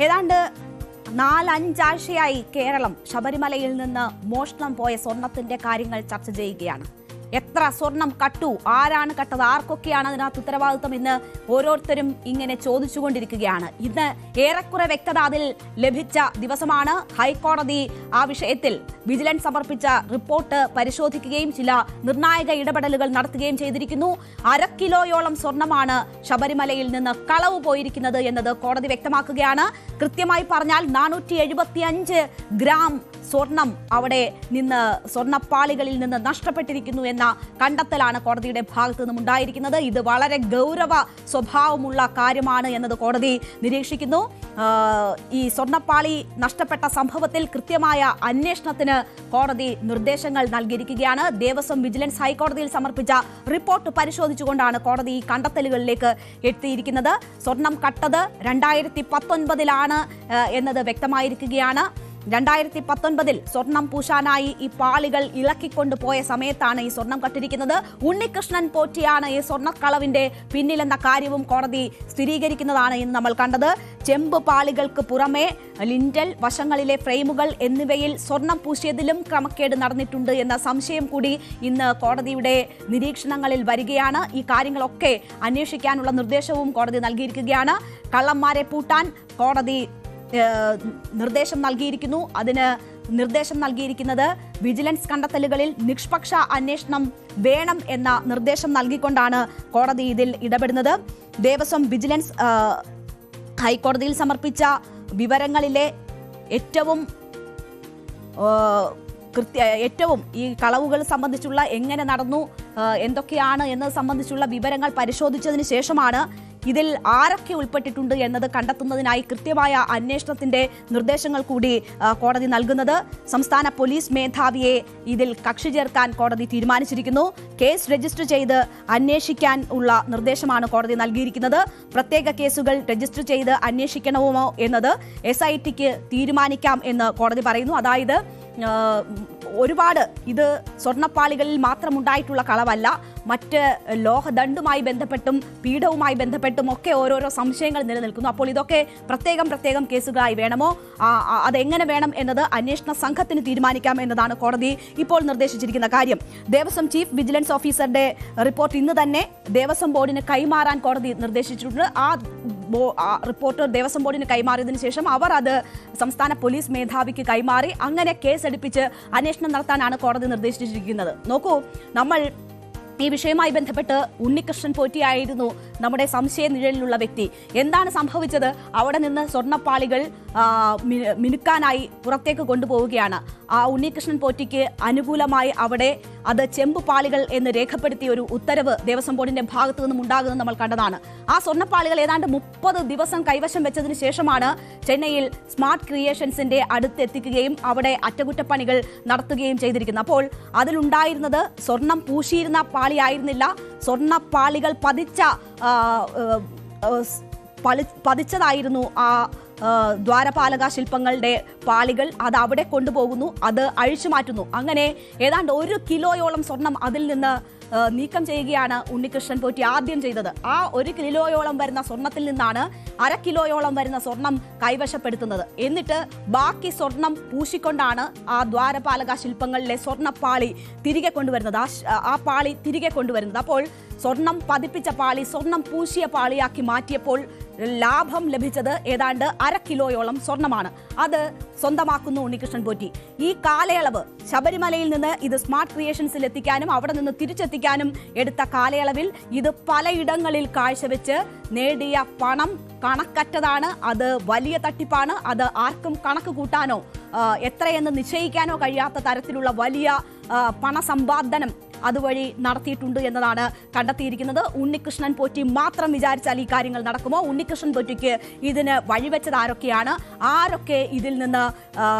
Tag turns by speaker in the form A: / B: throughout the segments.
A: ഏതാണ്ട് 4-5 ആഴ്ചയായി കേരളം ശബരിമലയിൽ നിന്ന് മോഷണം പോയ സ്വർണത്തിന്റെ കാര്യങ്ങൾ ചർച്ച ചെയ്യുകയാണ്. എത്ര സ്വർണം കട്ടു, ആരാണ് കട്ടത്, ആർക്കൊക്കെയാണ് അതിനകത്ത് ഉത്തരവാദിത്വം എന്ന് ഓരോരുത്തരും ഇങ്ങനെ ചോദിച്ചുകൊണ്ടിരിക്കുകയാണ്. ഇന്ന് ഏറെക്കുറെ വ്യക്തത അതിൽ ലഭിച്ച ദിവസമാണ്. ഹൈക്കോടതി ആ വിഷയത്തിൽ വിജിലൻസ് സമർപ്പിച്ച റിപ്പോർട്ട് പരിശോധിക്കുകയും ചില നിർണായക ഇടപെടലുകൾ നടത്തുകയും ചെയ്തിരിക്കുന്നു. 1/2 കിലോയോളം സ്വർണമാണ് ശബരിമലയിൽ നിന്ന് കളവ് പോയിരിക്കുന്നത് എന്നത് കോടതി വ്യക്തമാക്കുകയാണ്. കൃത്യമായി പറഞ്ഞാൽ 475 ഗ്രാം സ്വർണം അവിടെ നിന്ന് സ്വർണ്ണപ്പാളികളിൽ നിന്ന് നഷ്ടപ്പെട്ടിരിക്കുന്നു എന്ന കണ്ടെത്തലാണ് കോടതിയുടെ ഭാഗത്തു നിന്നും ഉണ്ടായിരിക്കുന്നത്. ഇത് വളരെ ഗൗരവ സ്വഭാവമുള്ള കാര്യമാണ് എന്നത് കോടതി നിരീക്ഷിക്കുന്നു. ഈ സ്വർണ്ണപ്പാളി നഷ്ടപ്പെട്ട സംഭവത്തിൽ കൃത്യമായ അന്വേഷണത്തിന് കോടതി നിർദ്ദേശങ്ങൾ നൽകിയിരിക്കുകയാണ്. ദേവസ്വം വിജിലൻസ് ഹൈക്കോടതിയിൽ സമർപ്പിച്ച റിപ്പോർട്ട് പരിശോധിച്ചുകൊണ്ടാണ് കോടതി ഈ കണ്ടെത്തലുകളിലേക്ക് എത്തിയിരിക്കുന്നത്. സ്വർണം കട്ടത് 2019 എന്നത് വ്യക്തമായിരിക്കുകയാണ്. 2019 സ്വർണം പൂശാനായി ഈ പാളികൾ ഇളക്കിക്കൊണ്ടുപോയ സമയത്താണ് ഈ സ്വർണം കട്ടിരിക്കുന്നത്. ഉണ്ണികൃഷ്ണൻ പോറ്റിയാണ് ഈ സ്വർണ്ണക്കളവിന്റെ പിന്നിലെന്ന കാര്യവും കോടതി സ്ഥിരീകരിക്കുന്നതാണ് ഇന്ന് നമ്മൾ കണ്ടത്. ചെമ്പ് പാളികൾക്ക് പുറമെ ലിൻഡൽ, വശങ്ങളിലെ ഫ്രെയിമുകൾ എന്നിവയിൽ സ്വർണം പൂശിയതിലും ക്രമക്കേട് നടന്നിട്ടുണ്ട് എന്ന സംശയം കൂടി ഇന്ന് കോടതിയുടെ നിരീക്ഷണങ്ങളിൽ വരികയാണ്. ഈ കാര്യങ്ങളൊക്കെ അന്വേഷിക്കാനുള്ള നിർദ്ദേശവും കോടതി നൽകിയിരിക്കുകയാണ്. കള്ളന്മാരെ പൂട്ടാൻ കോടതി നിർദ്ദേശം നൽകിയിരിക്കുന്നു. അതിന് നിർദ്ദേശം നൽകിയിരിക്കുന്നത് വിജിലൻസ് കണ്ടെത്തലുകളിൽ നിഷ്പക്ഷ അന്വേഷണം വേണം എന്ന നിർദ്ദേശം നൽകിക്കൊണ്ടാണ് കോടതി ഇതിൽ ഇടപെടുന്നത്. ദേവസ്വം വിജിലൻസ് ഹൈക്കോടതിയിൽ സമർപ്പിച്ച വിവരങ്ങളിലെ ഏറ്റവും ഈ കളവുകൾ സംബന്ധിച്ചുള്ള എങ്ങനെ നടന്നു, എന്തൊക്കെയാണ് എന്നത് സംബന്ധിച്ചുള്ള വിവരങ്ങൾ പരിശോധിച്ചതിന് ശേഷമാണ് ഇതിൽ ആരൊക്കെ ഉൾപ്പെട്ടിട്ടുണ്ട് എന്നത് കണ്ടെത്തുന്നതിനായി കൃത്യമായ അന്വേഷണത്തിന്റെ നിർദ്ദേശങ്ങൾ കൂടി കോടതി നൽകുന്നത്. സംസ്ഥാന പോലീസ് മേധാവിയെ ഇതിൽ കക്ഷി ചേർക്കാൻ കോടതി തീരുമാനിച്ചിരിക്കുന്നു. കേസ് രജിസ്റ്റർ ചെയ്ത് അന്വേഷിക്കാൻ ഉള്ള നിർദ്ദേശമാണ് കോടതി നൽകിയിരിക്കുന്നത്. പ്രത്യേക കേസുകൾ രജിസ്റ്റർ ചെയ്ത് അന്വേഷിക്കണമോ എന്നത് SITക്ക് തീരുമാനിക്കാം എന്ന് കോടതി പറയുന്നു. അതായത് ഒരുപാട് ഇത് സ്വർണ്ണപ്പാളികളിൽ മാത്രമുണ്ടായിട്ടുള്ള കളവല്ല, മറ്റ് ലോഹദണ്ഡുമായി ബന്ധപ്പെട്ടും പീഠവുമായി ബന്ധപ്പെട്ടും ഒക്കെ ഓരോരോ സംശയങ്ങൾ നിലനിൽക്കുന്നു. അപ്പോൾ ഇതൊക്കെ പ്രത്യേകം കേസുകളായി വേണമോ, അതെങ്ങനെ വേണം എന്നത് അന്വേഷണ സംഘത്തിന് തീരുമാനിക്കാം എന്നതാണ് കോടതി ഇപ്പോൾ നിർദ്ദേശിച്ചിരിക്കുന്ന കാര്യം. ദേവസ്വം ചീഫ് വിജിലൻസ് ഓഫീസറുടെ റിപ്പോർട്ട് ഇന്ന് തന്നെ ദേവസ്വം ബോർഡിന് കൈമാറാൻ കോടതി നിർദ്ദേശിച്ചിട്ടുണ്ട്. ആ റിപ്പോർട്ട് ദേവസ്വം ബോർഡിന് കൈമാറിയതിനു ശേഷം അവർ അത് സംസ്ഥാന പോലീസ് മേധാവിക്ക് കൈമാറി അങ്ങനെ കേസെടുപ്പിച്ച് അന്വേഷണം നടത്താനാണ് കോടതി നിർദ്ദേശിച്ചിരിക്കുന്നത്. നോക്കൂ, നമ്മൾ ഈ വിഷയവുമായി ബന്ധപ്പെട്ട് ഉണ്ണികൃഷ്ണൻ പോറ്റിയായിരുന്നു നമ്മുടെ സംശയ നിഴലിലുള്ള വ്യക്തി. എന്താണ് സംഭവിച്ചത്? അവിടെ നിന്ന് സ്വർണ്ണപ്പാളികൾ മിനുക്കാനായി പുറത്തേക്ക് കൊണ്ടുപോവുകയാണ്. ആ ഉണ്ണികൃഷ്ണൻ പോറ്റിക്ക് അനുകൂലമായി അവിടെ അത് ചെമ്പ് പാളികൾ എന്ന് രേഖപ്പെടുത്തിയ ഒരു ഉത്തരവ് ദേവസ്വം ബോർഡിന്റെ ഭാഗത്തു നിന്നും ഉണ്ടാകുന്നത് നമ്മൾ കണ്ടതാണ്. ആ സ്വർണ്ണപ്പാളികൾ ഏതാണ്ട് 30 ദിവസം കൈവശം വെച്ചതിന് ശേഷമാണ് ചെന്നൈയിൽ സ്മാർട്ട് ക്രിയേഷൻസിന്റെ അടുത്തെത്തിക്കുകയും അവിടെ അറ്റകുറ്റപ്പണികൾ നടത്തുകയും ചെയ്തിരിക്കുന്നത്. അപ്പോൾ അതിലുണ്ടായിരുന്നത് സ്വർണം പൂശിയിരുന്ന പാളിയായിരുന്നില്ല, സ്വർണ്ണപ്പാളികൾ പതിച്ചതായിരുന്നു ആ ദ്വാരപാലക ശില്പങ്ങളുടെ പാളികൾ. അത് അവിടെ കൊണ്ടുപോകുന്നു, അത് അഴിച്ചു മാറ്റുന്നു. അങ്ങനെ ഏതാണ്ട് 1 കിലോയോളം സ്വർണം അതിൽ നിന്ന് നീക്കം ചെയ്യുകയാണ് ഉണ്ണികൃഷ്ണൻ പോറ്റി ആദ്യം ചെയ്തത്. ആ 1 കിലോയോളം വരുന്ന സ്വർണത്തിൽ നിന്നാണ് 1/2 കിലോയോളം വരുന്ന സ്വർണം കൈവശപ്പെടുത്തുന്നത്. എന്നിട്ട് ബാക്കി സ്വർണം പൂശിക്കൊണ്ടാണ് ആ ദ്വാരപാലക ശില്പങ്ങളിലെ സ്വർണ്ണപ്പാളി തിരികെ കൊണ്ടുവരുന്നത്, ആ പാളി തിരികെ കൊണ്ടുവരുന്നത്. അപ്പോൾ സ്വർണം പതിപ്പിച്ച പാളി സ്വർണം പൂശിയ പാളിയാക്കി മാറ്റിയപ്പോൾ ലാഭം ലഭിച്ചത് ഏതാണ്ട് 1/2 കിലോയോളം സ്വർണമാണ്. അത് സ്വന്തമാക്കുന്നു ഉണ്ണികൃഷ്ണൻ പോറ്റി. ഈ കാലയളവ് ശബരിമലയിൽ നിന്ന് ഇത് സ്മാർട്ട് ക്രിയേഷൻസിൽ എത്തിക്കാനും അവിടെ നിന്ന് തിരിച്ചെത്തിക്കാനും എടുത്ത കാലയളവിൽ ഇത് പലയിടങ്ങളിൽ കാഴ്ചവെച്ച് നേടിയ പണം കണക്കറ്റതാണ്. അത് വലിയ തട്ടിപ്പാണ്. അത് ആർക്കും കണക്ക് കൂട്ടാനോ എത്രയെന്ന് നിശ്ചയിക്കാനോ കഴിയാത്ത തരത്തിലുള്ള വലിയ പണസമ്പാദനം അതുവഴി നടത്തിയിട്ടുണ്ട് എന്നതാണ് കണ്ടെത്തിയിരിക്കുന്നത്. ഉണ്ണികൃഷ്ണൻ പോറ്റി മാത്രം വിചാരിച്ചാൽ ഈ കാര്യങ്ങൾ നടക്കുമോ? ഉണ്ണികൃഷ്ണൻ പോറ്റിക്ക് ഇതിന് വഴിവെച്ചത് ആരൊക്കെ ഇതിൽ നിന്ന്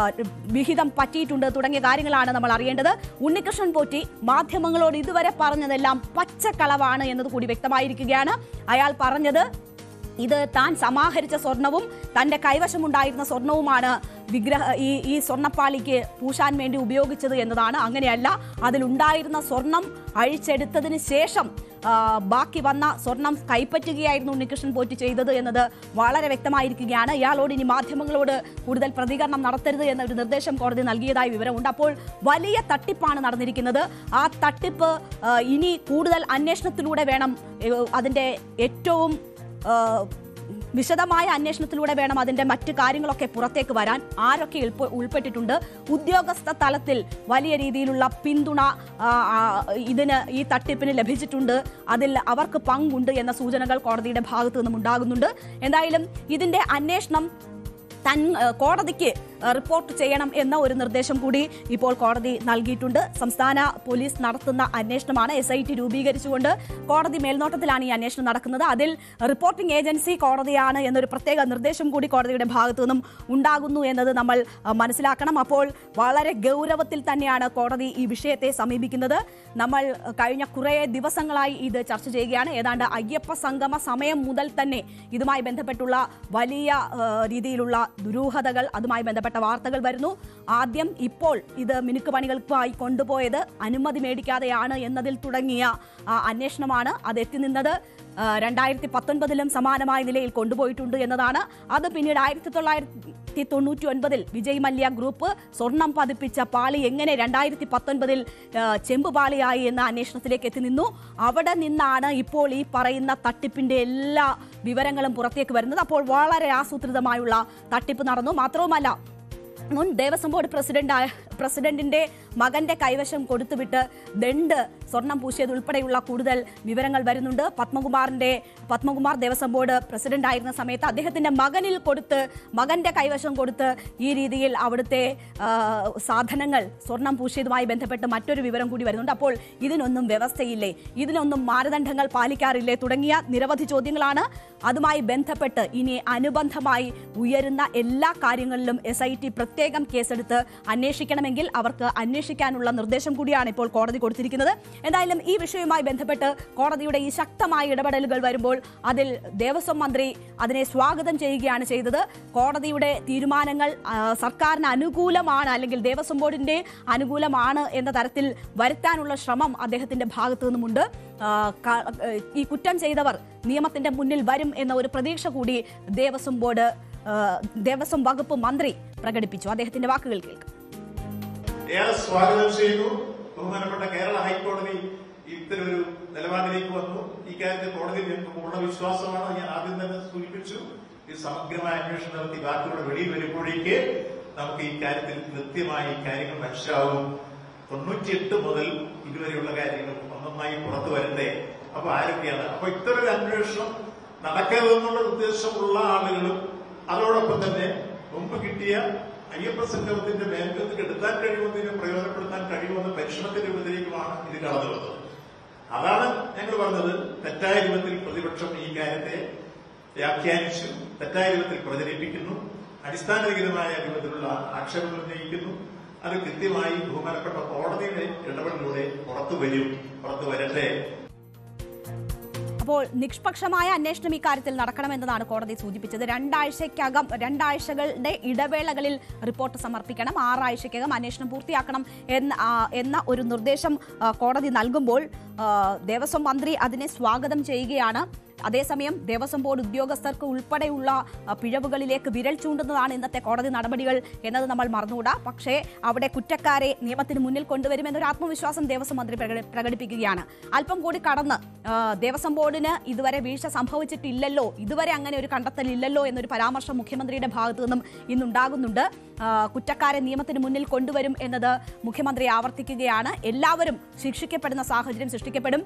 A: വിഹിതം പറ്റിയിട്ടുണ്ട് തുടങ്ങിയ കാര്യങ്ങളാണ് നമ്മൾ അറിയേണ്ടത്. ഉണ്ണികൃഷ്ണൻ പോറ്റി മാധ്യമങ്ങളോട് ഇതുവരെ പറഞ്ഞതെല്ലാം പച്ചക്കളവാണ് എന്നത് കൂടി വ്യക്തമായിരിക്കുകയാണ്. അയാൾ പറഞ്ഞത് ഇത് താൻ സമാഹരിച്ച സ്വർണവും തന്റെ കൈവശമുണ്ടായിരുന്ന സ്വർണവുമാണ് ഈ സ്വർണ്ണപ്പാളിക്ക് പൂശാൻ വേണ്ടി ഉപയോഗിച്ചത് എന്നതാണ്. അങ്ങനെയല്ല, അതിലുണ്ടായിരുന്ന സ്വർണം അഴിച്ചെടുത്തതിന് ശേഷം ബാക്കി വന്ന സ്വർണം കൈപ്പറ്റുകയായിരുന്നു ഉണ്ണികൃഷ്ണൻ പോറ്റി ചെയ്തത് എന്നത് വളരെ വ്യക്തമായിരിക്കുകയാണ്. ഇയാളോട് ഇനി മാധ്യമങ്ങളോട് കൂടുതൽ പ്രതികരണം നടത്തരുത് എന്നൊരു നിർദ്ദേശം കോടതി നൽകിയതായി വിവരമുണ്ട്. അപ്പോൾ വലിയ തട്ടിപ്പാണ് നടന്നിരിക്കുന്നത്. ആ തട്ടിപ്പ് ഇനി കൂടുതൽ അന്വേഷണത്തിലൂടെ വേണം, അതിൻ്റെ ഏറ്റവും വിശദമായ അന്വേഷണത്തിലൂടെ വേണം അതിന്റെ മറ്റു കാര്യങ്ങളൊക്കെ പുറത്തേക്ക് വരാൻ. ആരൊക്കെ ഉൾപ്പെട്ടിട്ടുണ്ട്, ഉദ്യോഗസ്ഥ തലത്തിൽ വലിയ രീതിയിലുള്ള പിന്തുണ ഈ തട്ടിപ്പിന് ലഭിച്ചിട്ടുണ്ട്, അതിൽ അവർക്ക് പങ്കുണ്ട് എന്ന സൂചനകൾ കോടതിയുടെ ഭാഗത്തു നിന്നും ഉണ്ടാകുന്നുണ്ട്. എന്തായാലും ഇതിന്റെ അന്വേഷണം കോടതിക്ക് റിപ്പോർട്ട് ചെയ്യണം എന്ന ഒരു നിർദ്ദേശം കൂടി ഇപ്പോൾ കോടതി നൽകിയിട്ടുണ്ട്. സംസ്ഥാന പോലീസ് നടത്തുന്ന അന്വേഷണമാണ്. SIT രൂപീകരിച്ചുകൊണ്ട് കോടതി മേൽനോട്ടത്തിലാണ് ഈ അന്വേഷണം നടക്കുന്നത്. അതിൽ റിപ്പോർട്ടിംഗ് ഏജൻസി കോടതിയാണ് എന്നൊരു പ്രത്യേക നിർദ്ദേശം കൂടി കോടതിയുടെ ഭാഗത്തു നിന്നും ഉണ്ടാകുന്നു എന്നത് നമ്മൾ മനസ്സിലാക്കണം. അപ്പോൾ വളരെ ഗൗരവത്തിൽ തന്നെയാണ് കോടതി ഈ വിഷയത്തെ സമീപിക്കുന്നത്. നമ്മൾ കഴിഞ്ഞ കുറേ ദിവസങ്ങളായി ഇത് ചർച്ച ചെയ്യുകയാണ്. ഏതാണ്ട് അയ്യപ്പ സംഗമ സമയം മുതൽ തന്നെ ഇതുമായി ബന്ധപ്പെട്ടുള്ള വലിയ രീതിയിലുള്ള ദുരൂഹതകൾ, അതുമായി ബന്ധപ്പെട്ട വാർത്തകൾ വരുന്നു. ആദ്യം ഇപ്പോൾ ഇത് മിനുക്ക് പണികൾക്കായി കൊണ്ടുപോയത് അനുമതി മേടിക്കാതെയാണ് എന്നതിൽ തുടങ്ങിയ അന്വേഷണമാണ്. അത് എത്തി നിന്നത് 2019 സമാനമായ നിലയിൽ കൊണ്ടുപോയിട്ടുണ്ട് എന്നതാണ്. അത് പിന്നീട് 1999 വിജയ് മല്യ ഗ്രൂപ്പ് സ്വർണം പതിപ്പിച്ച പാളി എങ്ങനെ 2019 ചെമ്പ് പാളിയായി എന്ന അന്വേഷണത്തിലേക്ക് എത്തി നിന്നു. അവിടെ നിന്നാണ് ഇപ്പോൾ ഈ പറയുന്ന തട്ടിപ്പിന്റെ എല്ലാ വിവരങ്ങളും പുറത്തേക്ക് വരുന്നത്. അപ്പോൾ വളരെ ആസൂത്രിതമായുള്ള തട്ടിപ്പ് നടന്നു. മാത്രവുമല്ല, മുൻ ദേവസ്വം ബോർഡ് പ്രസിഡന്റിന്റെ മകന്റെ കൈവശം കൊടുത്തുവിട്ട് ദണ്ട് സ്വർണം പൂശിയത് ഉൾപ്പെടെയുള്ള കൂടുതൽ വിവരങ്ങൾ വരുന്നുണ്ട്. പത്മകുമാർ ദേവസ്വം ബോർഡ് പ്രസിഡന്റ് ആയിരുന്ന സമയത്ത് അദ്ദേഹത്തിന്റെ മകന്റെ കൈവശം കൊടുത്ത് ഈ രീതിയിൽ അവിടുത്തെ സാധനങ്ങൾ സ്വർണം പൂശിയതുമായി ബന്ധപ്പെട്ട് മറ്റൊരു വിവരം കൂടി വരുന്നുണ്ട്. അപ്പോൾ ഇതിനൊന്നും വ്യവസ്ഥയില്ലേ, ഇതിനൊന്നും മാനദണ്ഡങ്ങൾ പാലിക്കാറില്ലേ തുടങ്ങിയ നിരവധി ചോദ്യങ്ങളാണ്. അതുമായി ബന്ധപ്പെട്ട് ഇനി അനുബന്ധമായി ഉയരുന്ന എല്ലാ കാര്യങ്ങളിലും SIT പ്രത്യേകം കേസെടുത്ത് അന്വേഷിക്കണമെങ്കിൽ അവർക്ക് അന്വേഷിക്കാനുള്ള നിർദ്ദേശം കൂടിയാണ് ഇപ്പോൾ കോടതി കൊടുത്തിരിക്കുന്നത്. എന്തായാലും ഈ വിഷയവുമായി ബന്ധപ്പെട്ട് കോടതിയുടെ ഈ ശക്തമായ ഇടപെടലുകൾ വരുമ്പോൾ അതിൽ ദേവസ്വം മന്ത്രി അതിനെ സ്വാഗതം ചെയ്യുകയാണ് ചെയ്തത്. കോടതിയുടെ തീരുമാനങ്ങൾ സർക്കാരിന് അനുകൂലമാണ്, അല്ലെങ്കിൽ ദേവസ്വം ബോർഡിന്റെ അനുകൂലമാണ് എന്ന തരത്തിൽ വരുത്താനുള്ള ശ്രമം അദ്ദേഹത്തിന്റെ ഭാഗത്തു നിന്നുമുണ്ട്. ഈ കുറ്റം ചെയ്തവർ നിയമത്തിന്റെ മുന്നിൽ വരും എന്ന ഒരു പ്രതീക്ഷ കൂടി ദേവസ്വം വകുപ്പ് മന്ത്രി പ്രകടിപ്പിച്ചു. അദ്ദേഹത്തിന്റെ വാക്കുകൾ കേൾക്കാം.
B: ഏറെ സ്വാഗതം ചെയ്യുന്നു. ബഹുമാനപ്പെട്ട കേരള ഹൈക്കോടതി ഇത്തരൊരു നിലപാടിലേക്ക് വന്നു. ഇക്കാര്യത്തിൽ കോടതി ഞങ്ങൾക്ക് പൂർണ്ണ വിശ്വാസമാണ്. ഞാൻ ആദ്യം തന്നെ സൂചിപ്പിച്ചു, ഈ സമഗ്രമായ അന്വേഷണം നടത്തി ബാക്കിയുള്ള വെളിയിൽ വരുമ്പോഴേക്ക് നമുക്ക് ഈ കാര്യത്തിൽ കൃത്യമായി കാര്യങ്ങൾ മനസ്സിലാവും. 98 മുതൽ ഇതുവരെയുള്ള കാര്യങ്ങൾ ഒന്നൊന്നായി പുറത്തു വരണ്ടേ. അപ്പൊ ആരൊക്കെയാണ്, അപ്പൊ ഇത്തരൊരു അന്വേഷണം നടക്കരുതെന്നുള്ള ഉദ്ദേശമുള്ള ആളുകളും അതോടൊപ്പം തന്നെ മുമ്പ് കിട്ടിയ അയ്യപ്പ സംഗമത്തിന്റെ മേൽക്കത്ത് കെടുത്താൻ കഴിയുമെന്നതിനെ പ്രയോജനപ്പെടുത്താൻ കഴിയുമെന്ന പരിശ്രമത്തിന്റെ ഉപരിക്കുമാണ് ഇത് കടന്നു വന്നത്. അതാണ് ഞങ്ങൾ പറഞ്ഞത്. തെറ്റായ രൂപത്തിൽ പ്രതിപക്ഷം ഈ കാര്യത്തെ വ്യാഖ്യാനിച്ചു, തെറ്റായ രൂപത്തിൽ പ്രചരിപ്പിക്കുന്നു, അടിസ്ഥാനരഹിതമായ രൂപത്തിലുള്ള ആക്ഷേപങ്ങൾ ഉന്നയിക്കുന്നു. അത് കൃത്യമായി ബഹുമാനപ്പെട്ട കോടതിയുടെ ഇടപെടലിലൂടെ പുറത്തു വരട്ടെ.
A: അപ്പോൾ നിഷ്പക്ഷമായ അന്വേഷണം ഇക്കാര്യത്തിൽ നടക്കണമെന്നതാണ് കോടതി സൂചിപ്പിച്ചത്. 2 ആഴ്ചകളുടെ ഇടവേളകളിൽ റിപ്പോർട്ട് സമർപ്പിക്കണം, 6 ആഴ്ചയ്ക്കകം അന്വേഷണം പൂർത്തിയാക്കണം എന്ന ഒരു നിർദ്ദേശം കോടതി നൽകുമ്പോൾ ദേവസ്വം മന്ത്രി അതിനെ സ്വാഗതം ചെയ്യുകയാണ്. അതേസമയം ദേവസ്വം ബോർഡ് ഉദ്യോഗസ്ഥർക്ക് ഉൾപ്പെടെയുള്ള പിഴവുകളിലേക്ക് വിരൽ ചൂണ്ടുന്നതാണ് ഇന്നത്തെ കോടതി നടപടികൾ എന്നത് നമ്മൾ മറന്നുകൂടാ. പക്ഷേ അവിടെ കുറ്റക്കാരെ നിയമത്തിന് മുന്നിൽ കൊണ്ടുവരുമെന്നൊരു ആത്മവിശ്വാസം ദേവസ്വം മന്ത്രി പ്രകടിപ്പിക്കുകയാണ്. അല്പം കൂടി കടന്ന് ദേവസ്വം ബോർഡിന് ഇതുവരെ വീഴ്ച സംഭവിച്ചിട്ടില്ലല്ലോ, ഇതുവരെ അങ്ങനെ ഒരു കണ്ടെത്തലില്ലല്ലോ എന്നൊരു പരാമർശം മുഖ്യമന്ത്രിയുടെ ഭാഗത്തു നിന്നും ഇന്നുണ്ടാകുന്നുണ്ട്. കുറ്റക്കാരെ നിയമത്തിന് മുന്നിൽ കൊണ്ടുവരും എന്നത് മുഖ്യമന്ത്രി ആവർത്തിക്കുകയാണ്. എല്ലാവരും ശിക്ഷിക്കപ്പെടുന്ന സാഹചര്യം സൃഷ്ടിക്കപ്പെടും.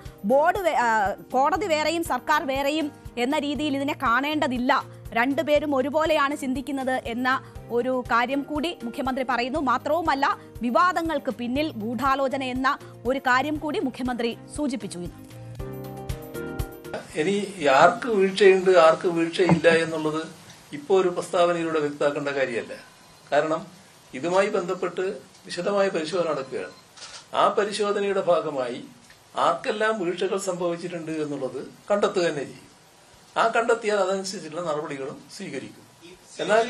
A: കോടതി വേറെയും സർക്കാർ വേറെയും എന്ന രീതിയിൽ ഇതിനെ കാണേണ്ടതില്ല, രണ്ടുപേരും ഒരുപോലെയാണ് ചിന്തിക്കുന്നത് എന്ന ഒരു കാര്യം കൂടി മുഖ്യമന്ത്രി പറയുന്നു. മാത്രവുമല്ല, വിവാദങ്ങൾക്ക് പിന്നിൽ ഗൂഢാലോചന എന്ന ഒരു കാര്യം കൂടി മുഖ്യമന്ത്രി സൂചിപ്പിച്ചു.
C: ഇനി ആർക്ക് വീഴ്ചയുണ്ട് ആർക്ക് വീഴ്ചയില്ല എന്നുള്ളത് ഇപ്പോൾ ഒരു പ്രസ്താവനയിലൂടെ വ്യക്തമാക്കേണ്ട കാര്യമല്ല. കാരണം ഇതുമായി ബന്ധപ്പെട്ട് വിശദമായ പരിശോധന നടക്കുകയാണ്. ആ പരിശോധനയുടെ ഭാഗമായി ആർക്കെല്ലാം വീഴ്ചകൾ സംഭവിച്ചിട്ടുണ്ട് എന്നുള്ളത് കണ്ടെത്തുക തന്നെ ചെയ്യും. ആ കണ്ടെത്തിയാൽ അതനുസരിച്ചുള്ള നടപടികളും സ്വീകരിക്കും. എന്നാൽ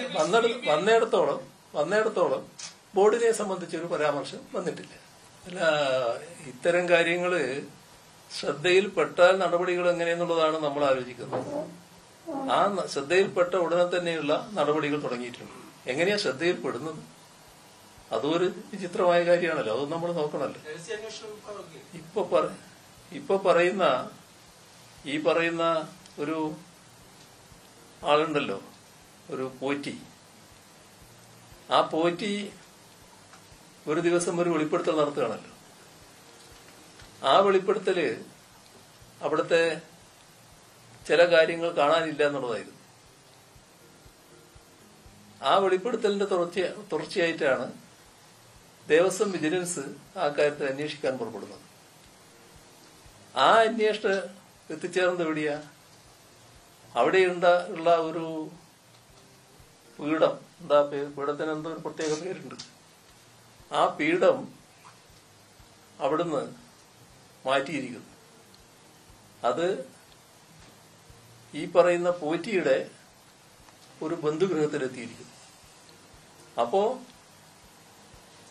C: വന്നിടത്തോളം വന്നിടത്തോളം ബോർഡിനെ സംബന്ധിച്ചൊരു പരാമർശം വന്നിട്ടില്ല. അല്ല, ഇത്തരം കാര്യങ്ങള് ശ്രദ്ധയിൽപ്പെട്ടാൽ നടപടികൾ എങ്ങനെയെന്നുള്ളതാണ് നമ്മൾ ആലോചിക്കുന്നത്. ആ ശ്രദ്ധയിൽപ്പെട്ട ഉടനെ തന്നെയുള്ള നടപടികൾ തുടങ്ങിയിട്ടുണ്ട്. എങ്ങനെയാ ശ്രദ്ധയിൽപ്പെടുന്നത്? അതും ഒരു വിചിത്രമായ കാര്യമാണല്ലോ. അതും നമ്മൾ നോക്കണല്ലോ. ഇപ്പൊ പറയുന്ന ഒരു ആളുണ്ടല്ലോ, ഒരു പോറ്റി. ആ പോറ്റി ഒരു ദിവസം ഒരു വെളിപ്പെടുത്തൽ നടത്തുകയാണല്ലോ. ആ വെളിപ്പെടുത്തല് അവിടുത്തെ ചില കാര്യങ്ങൾ കാണാനില്ല എന്നുള്ളതായിരുന്നു. ആ വെളിപ്പെടുത്തലിന്റെ തുടർച്ചയായിട്ടാണ് ദേവസ്വം വിജിലൻസ് ആ കാര്യത്തിൽ അന്വേഷിക്കാൻ പുറപ്പെടുന്നത്. ആ അന്വേഷണം എത്തിച്ചേർന്നത് എവിടെയാ? അവിടെ ഉള്ള ഒരു പീഠം, പീഠത്തിന് എന്തോ ഒരു പ്രത്യേക പേരുണ്ട്. ആ പീഠം അവിടുന്ന് മാറ്റിയിരിക്കുന്നു. അത് ഈ പറയുന്ന പോറ്റിയുടെ ഒരു ബന്ധുഗൃഹത്തിലെത്തിയിരിക്കുന്നു. അപ്പോ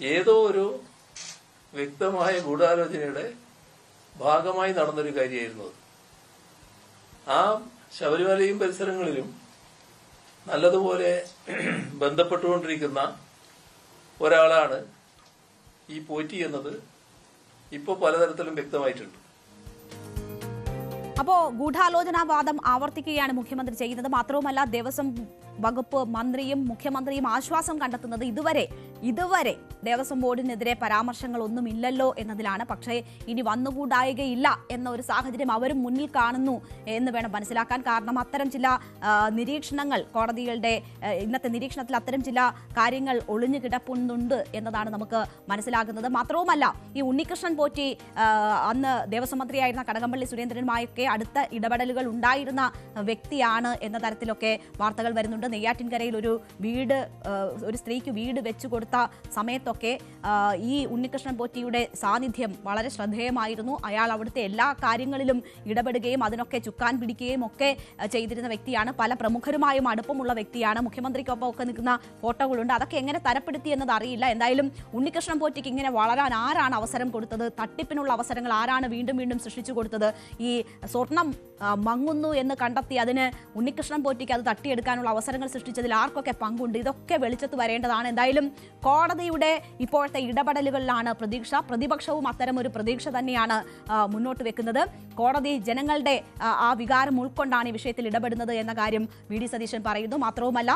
C: ഏതോ ഒരു വ്യക്തമായ ഗൂഢാലോചനയുടെ ഭാഗമായി നടന്നൊരു കാര്യമായിരുന്നു അത്. ആ ശബരിമലയും പരിസരങ്ങളിലും നല്ലതുപോലെ ബന്ധപ്പെട്ടുകൊണ്ടിരിക്കുന്ന ഒരാളാണ് ഈ പോറ്റി എന്നത് ഇപ്പോൾ പലതരത്തിലും വ്യക്തമായിട്ടുണ്ട്.
A: അപ്പോ ഗൂഢാലോചനാവാദം ആവർത്തിക്കുകയാണ് മുഖ്യമന്ത്രി ചെയ്യുന്നത്. മാത്രവുമല്ല, ദേവസ്വം വകുപ്പ് മന്ത്രിയും മുഖ്യമന്ത്രിയും ആശ്വാസം കണ്ടെത്തുന്നത് ഇതുവരെ ദേവസ്വം ബോർഡിനെതിരെ പരാമർശങ്ങളൊന്നുമില്ലല്ലോ എന്നതിലാണ്. പക്ഷേ ഇനി വന്നുകൂടായികയില്ല എന്ന ഒരു സാഹചര്യം അവരും മുന്നിൽ കാണുന്നു എന്ന് വേണം മനസ്സിലാക്കാൻ. കാരണം അത്തരം ചില നിരീക്ഷണങ്ങൾ, കോടതികളുടെ ഇന്നത്തെ നിരീക്ഷണത്തിൽ അത്തരം ചില കാര്യങ്ങൾ ഒളിഞ്ഞു കിടപ്പുന്നുണ്ട് എന്നതാണ് നമുക്ക് മനസ്സിലാകുന്നത്. മാത്രവുമല്ല, ഈ ഉണ്ണികൃഷ്ണൻ പോറ്റി അന്ന് ദേവസ്വം മന്ത്രിയായിരുന്ന കടകംപള്ളി സുരേന്ദ്രനുമായൊക്കെ അടുത്ത ഇടപെടലുകൾ ഉണ്ടായിരുന്ന വ്യക്തിയാണ് എന്ന തരത്തിലൊക്കെ വാർത്തകൾ വരുന്നുണ്ട്. നെയ്യാറ്റിൻകരയിൽ ഒരു സ്ത്രീക്ക് വീട് വെച്ചു കൊടുത്ത സമയത്തൊക്കെ ഈ ഉണ്ണികൃഷ്ണൻ പോറ്റിയുടെ സാന്നിധ്യം വളരെ ശ്രദ്ധേയമായിരുന്നു. അയാൾ അവിടുത്തെ എല്ലാ കാര്യങ്ങളിലും ഇടപെടുകയും അതിനൊക്കെ ചുക്കാൻ പിടിക്കുകയും ഒക്കെ ചെയ്തിരുന്ന വ്യക്തിയാണ്. പല പ്രമുഖരുമായും അടുപ്പമുള്ള വ്യക്തിയാണ്. മുഖ്യമന്ത്രിക്കൊപ്പം ഒക്കെ നിൽക്കുന്ന ഫോട്ടോകളുണ്ട്. അതൊക്കെ എങ്ങനെ തരപ്പെടുത്തി എന്നത് അറിയില്ല. എന്തായാലും ഉണ്ണികൃഷ്ണൻ പോറ്റിക്ക് ഇങ്ങനെ വളരാൻ ആരാണ് അവസരം കൊടുത്തത്? തട്ടിപ്പിനുള്ള അവസരങ്ങൾ ആരാണ് വീണ്ടും വീണ്ടും സൃഷ്ടിച്ചു കൊടുത്തത്? ഈ സ്വർണം മങ്ങുന്നു എന്ന് കണ്ടെത്തി അതിന് ഉണ്ണികൃഷ്ണൻ പോറ്റിക്ക് അത് തട്ടിയെടുക്കാനുള്ള അവസരങ്ങൾ സൃഷ്ടിച്ചതിൽ ആർക്കൊക്കെ പങ്കുണ്ട്? ഇതൊക്കെ വെളിച്ചത്ത് വരേണ്ടതാണ്. എന്തായാലും കോടതിയുടെ ഇപ്പോഴത്തെ ഇടപെടലുകളിലാണ് പ്രതീക്ഷ. പ്രതിപക്ഷവും അത്തരം ഒരു പ്രതീക്ഷ തന്നെയാണ് മുന്നോട്ട് വെക്കുന്നത്. കോടതി ജനങ്ങളുടെ ആ വികാരം ഉൾക്കൊണ്ടാണ് ഈ വിഷയത്തിൽ ഇടപെടുന്നത് എന്ന കാര്യം വി.ഡി. സതീശൻ പറയുന്നു. മാത്രവുമല്ല,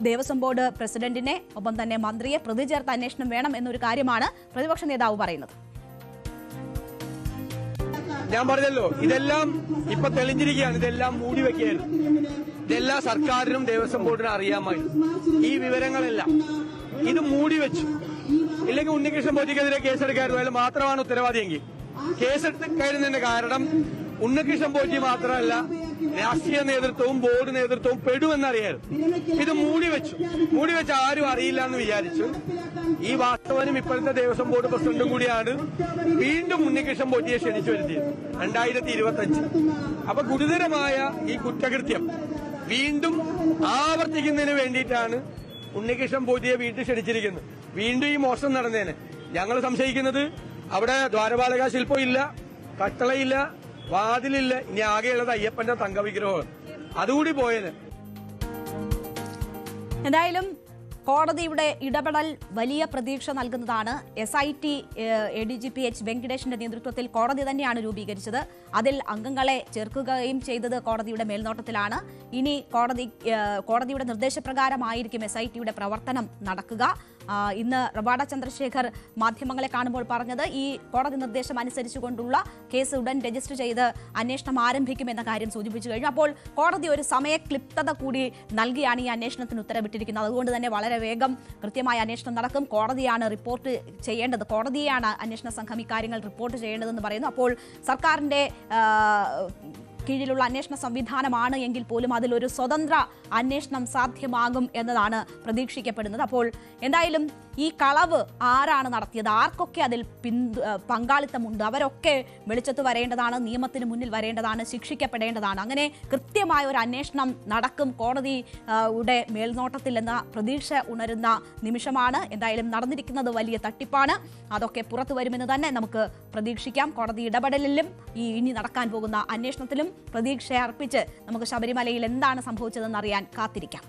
A: ദേവസ്വം ബോർഡ് പ്രസിഡന്റിനെ ഒപ്പം തന്നെ മന്ത്രിയെ പ്രതി ചേർത്ത് അന്വേഷണം വേണം എന്നൊരു കാര്യമാണ് പ്രതിപക്ഷ നേതാവ് പറയുന്നത്.
D: ഞാൻ പറഞ്ഞല്ലോ, ഇതെല്ലാം ഇപ്പൊ തെളിഞ്ഞിരിക്കുകയാണ്. ഇതെല്ലാം മൂടി വെക്കുകയായിരുന്നു. ഇതെല്ലാം സർക്കാരിനും ദേവസ്വം ബോർഡിനും അറിയാമായിരുന്നു. ഈ വിവരങ്ങളെല്ലാം ഇത് മൂടി വെച്ചു. ഇല്ലെങ്കിൽ ഉണ്ണികൃഷ്ണൻ പോറ്റിക്കെതിരെ കേസെടുക്കായിരുന്നു. അതിൽ മാത്രമാണ് ഉത്തരവാദിയെങ്കിൽ കേസെടുക്കുന്നതിന്റെ കാരണം ഉണ്ണികൃഷ്ണൻ പോറ്റി മാത്രമല്ല, രാഷ്ട്രീയ നേതൃത്വവും ബോർഡ് നേതൃത്വവും പെടുമെന്നറിയായിരുന്നു. ഇത് മൂടിവെച്ച് ആരും അറിയില്ല എന്ന് വിചാരിച്ചു. ഈ വാസ്തവനും ഇപ്പോഴത്തെ ദേവസ്വം ബോർഡ് പ്രസിഡന്റും കൂടിയാണ് വീണ്ടും ഉണ്ണികൃഷ്ണൻ പോറ്റിയെ ക്ഷണിച്ചു വരുത്തിയത് 2025. അപ്പൊ ഗുരുതരമായ ഈ കുറ്റകൃത്യം വീണ്ടും ആവർത്തിക്കുന്നതിന് വേണ്ടിയിട്ടാണ് ഉണ്ണികൃഷ്ണൻ പോറ്റിയെ വീണ്ടും ക്ഷണിച്ചിരിക്കുന്നത്. വീണ്ടും ഈ മോഷണം നടന്നേനെ. ഞങ്ങൾ സംശയിക്കുന്നത് അവിടെ ദ്വാരപാലക ശില്പം ഇല്ല, കട്ടളയില്ല, വാതിലില്ല. ഇനി ആകെയുള്ളത് അയ്യപ്പന്റെ തങ്കവിഗ്രഹമാണ്. അതുകൂടി പോയേനെ.
A: എന്തായാലും കോടതിയുടെ ഇടപെടൽ വലിയ പ്രതീക്ഷ നൽകുന്നതാണ്. SIT ADGP H വെങ്കിടേഷിന്റെ നേതൃത്വത്തിൽ കോടതി തന്നെയാണ് രൂപീകരിച്ചത്. അതിൽ അംഗങ്ങളെ ചേർക്കുകയും ചെയ്തത് കോടതിയുടെ മേൽനോട്ടത്തിലാണ്. ഇനി കോടതിയുടെ നിർദ്ദേശപ്രകാരമായിരിക്കും SITയുടെ പ്രവർത്തനം നടക്കുക. ഇന്ന് റവാഡ ചന്ദ്രശേഖർ മാധ്യമങ്ങളെ കാണുമ്പോൾ പറഞ്ഞത് ഈ കോടതി നിർദ്ദേശം അനുസരിച്ചുകൊണ്ടുള്ള കേസ് ഉടൻ രജിസ്റ്റർ ചെയ്ത് അന്വേഷണം ആരംഭിക്കുമെന്ന കാര്യം സൂചിപ്പിച്ചു കഴിഞ്ഞു. അപ്പോൾ കോടതി ഒരു സമയക്ലിപ്തത കൂടി നൽകിയാണ് ഈ അന്വേഷണത്തിന് ഉത്തരവിട്ടിരിക്കുന്നത്. അതുകൊണ്ട് തന്നെ വളരെ വേഗം കൃത്യമായ അന്വേഷണം നടക്കും. കോടതിയാണ് റിപ്പോർട്ട് ചെയ്യേണ്ടത്. കോടതിയാണ് അന്വേഷണ സംഘം ഇക്കാര്യങ്ങൾ റിപ്പോർട്ട് ചെയ്യേണ്ടതെന്ന് പറയുന്നു. അപ്പോൾ സർക്കാരിന്റെ കീഴിലുള്ള അന്വേഷണ സംവിധാനമാണ് എങ്കിൽ പോലും അതിലൊരു സ്വതന്ത്ര അന്വേഷണം സാധ്യമാകും എന്നതാണ് പ്രതീക്ഷിക്കപ്പെടുന്നത്. അപ്പോൾ എന്തായാലും ഈ കളവ് ആരാണ് നടത്തിയത്, ആർക്കൊക്കെ അതിൽ പങ്കാളിത്തമുണ്ട്, അവരൊക്കെ വെളിച്ചത്ത് വരേണ്ടതാണ്, നിയമത്തിന് മുന്നിൽ വരേണ്ടതാണ്, ശിക്ഷിക്കപ്പെടേണ്ടതാണ്. അങ്ങനെ കൃത്യമായ ഒരു അന്വേഷണം നടക്കും കോടതിയുടെ മേൽനോട്ടത്തിൽ എന്ന പ്രതീക്ഷ ഉണരുന്ന നിമിഷമാണ്. എന്തായാലും നടന്നിരിക്കുന്നത് വലിയ തട്ടിപ്പാണ്. അതൊക്കെ പുറത്തു വരുമെന്ന് തന്നെ നമുക്ക് പ്രതീക്ഷിക്കാം. കോടതി ഇടപെടലിലും ഇനി നടക്കാൻ പോകുന്ന അന്വേഷണത്തിലും പ്രതീക്ഷ അർപ്പിച്ച് നമുക്ക് ശബരിമലയിൽ എന്താണ് സംഭവിച്ചതെന്ന് അറിയാൻ കാത്തിരിക്കാം.